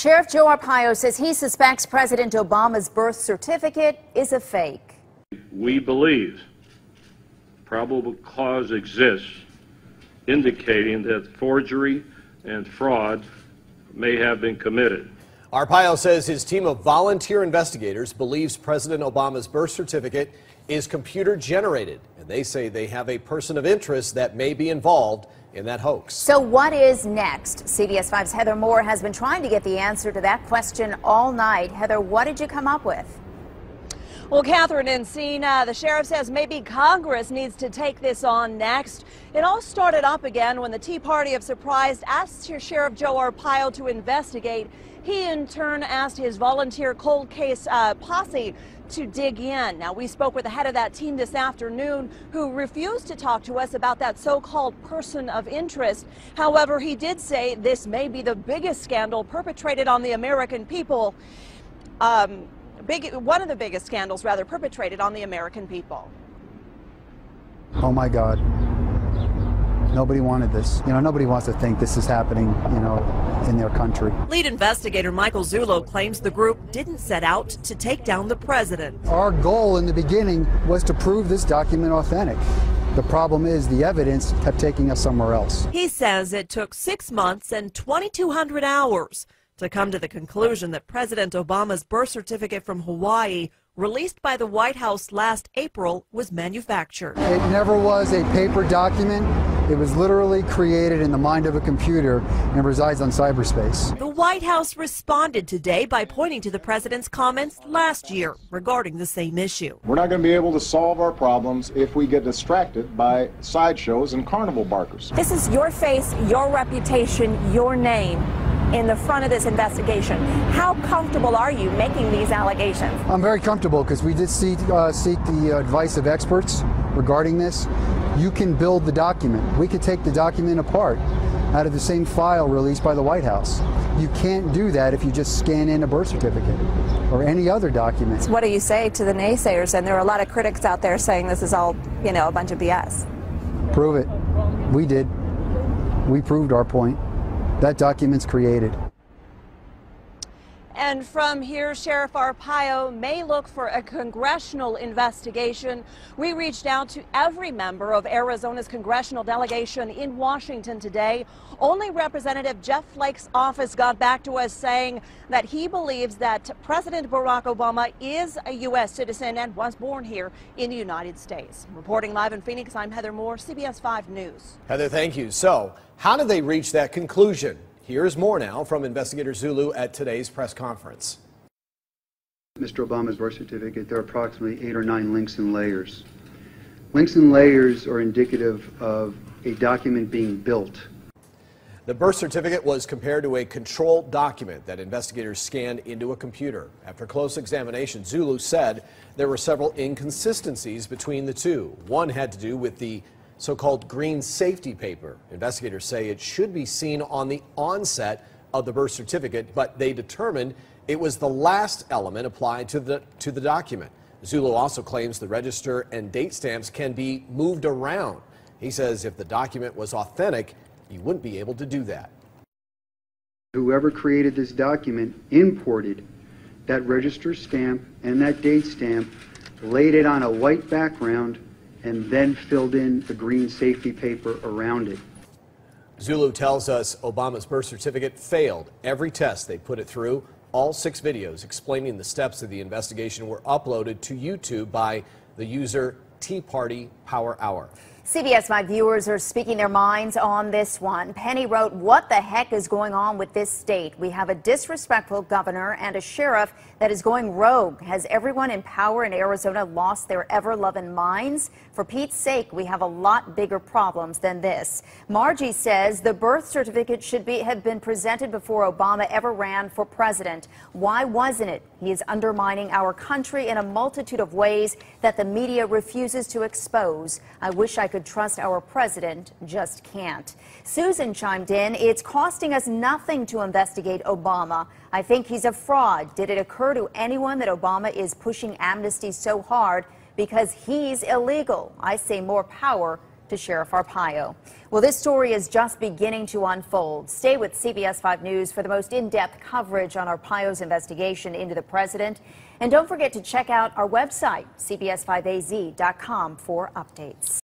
Sheriff Joe Arpaio says he suspects President Obama's birth certificate is a fake. We believe probable cause exists indicating that forgery and fraud may have been committed. Arpaio says his team of volunteer investigators believes President Obama's birth certificate is computer generated, and they say they have a person of interest that may be involved in that hoax. So what is next? CBS 5's Heather Moore has been trying to get the answer to that question all night. Heather, what did you come up with? Well, Catherine and Cena, the sheriff says maybe Congress needs to take this on next. It all started up again when the Tea Party of Surprise asked Sheriff Joe Arpaio to investigate. He in turn asked his volunteer cold case posse to dig in. Now, we spoke with the head of that team this afternoon who refused to talk to us about that so-called person of interest. However, he did say this may be the biggest scandal perpetrated on the American people. One of the biggest scandals, rather, perpetrated on the American people. Oh my God. Nobody wanted this. Nobody wants to think this is happening, in their country. Lead investigator Michael Zullo claims the group didn't set out to take down the president. Our goal in the beginning was to prove this document authentic. The problem is the evidence kept taking us somewhere else. He says it took 6 months and 2,200 hours to come to the conclusion that President Obama's birth certificate from Hawaii, released by the White House last April, was manufactured. It never was a paper document. It was literally created in the mind of a computer and resides on cyberspace. The White House responded today by pointing to the president's comments last year regarding the same issue. We're not going to be able to solve our problems if we get distracted by sideshows and carnival barkers. This is your face, your reputation, your name in the front of this investigation. How comfortable are you making these allegations? I'm very comfortable because we did seek the advice of experts regarding this. You can build the document. We could take the document apart out of the same file released by the White House. You can't do that if you just scan in a birth certificate or any other document. What do you say to the naysayers? And there are a lot of critics out there saying this is all, a bunch of BS. Prove it. We did. We proved our point. That document's created. And from here, Sheriff Arpaio may look for a congressional investigation. We reached out to every member of Arizona's congressional delegation in Washington today. Only Representative Jeff Flake's office got back to us saying that he believes that President Barack Obama is a U.S. citizen and was born here in the United States. Reporting live in Phoenix, I'm Heather Moore, CBS 5 News. Heather, thank you. So, how did they reach that conclusion? Here's more now from Investigator Zulu at today's press conference. Mr. Obama's birth certificate, there are approximately 8 or 9 links and layers. Links and layers are indicative of a document being built. The birth certificate was compared to a controlled document that investigators scanned into a computer. After close examination, Zulu said there were several inconsistencies between the two. One had to do with the so-called green safety paper. Investigators say it should be seen on the onset of the birth certificate, but they determined it was the last element applied to the document. Zulu also claims the register and date stamps can be moved around. He says if the document was authentic, he wouldn't be able to do that. Whoever created this document imported that register stamp and that date stamp, laid it on a white background, and then filled in the green safety paper around it. Zulu tells us Obama's birth certificate failed every test they put it through. All 6 videos explaining the steps of the investigation were uploaded to YouTube by the user Tea Party Power Hour. CBS 5 viewers are speaking their minds on this one. Penny wrote, "What the heck is going on with this state? We have a disrespectful governor and a sheriff that is going rogue. Has everyone in power in Arizona lost their ever-loving minds? For Pete's sake, we have a lot bigger problems than this." Margie says the birth certificate should have been presented before Obama ever ran for president. Why wasn't it? He is undermining our country in a multitude of ways that the media refuses to expose. I wish I could trust our president, just can't. Susan chimed in, "It's costing us nothing to investigate Obama. I think he's a fraud. Did it occur to anyone that Obama is pushing amnesty so hard because he's illegal? I say more power to Sheriff Arpaio. Well, this story is just beginning to unfold. Stay with CBS 5 News for the most in-depth coverage on Arpaio's investigation into the president. And don't forget to check out our website, cbs5az.com, for updates.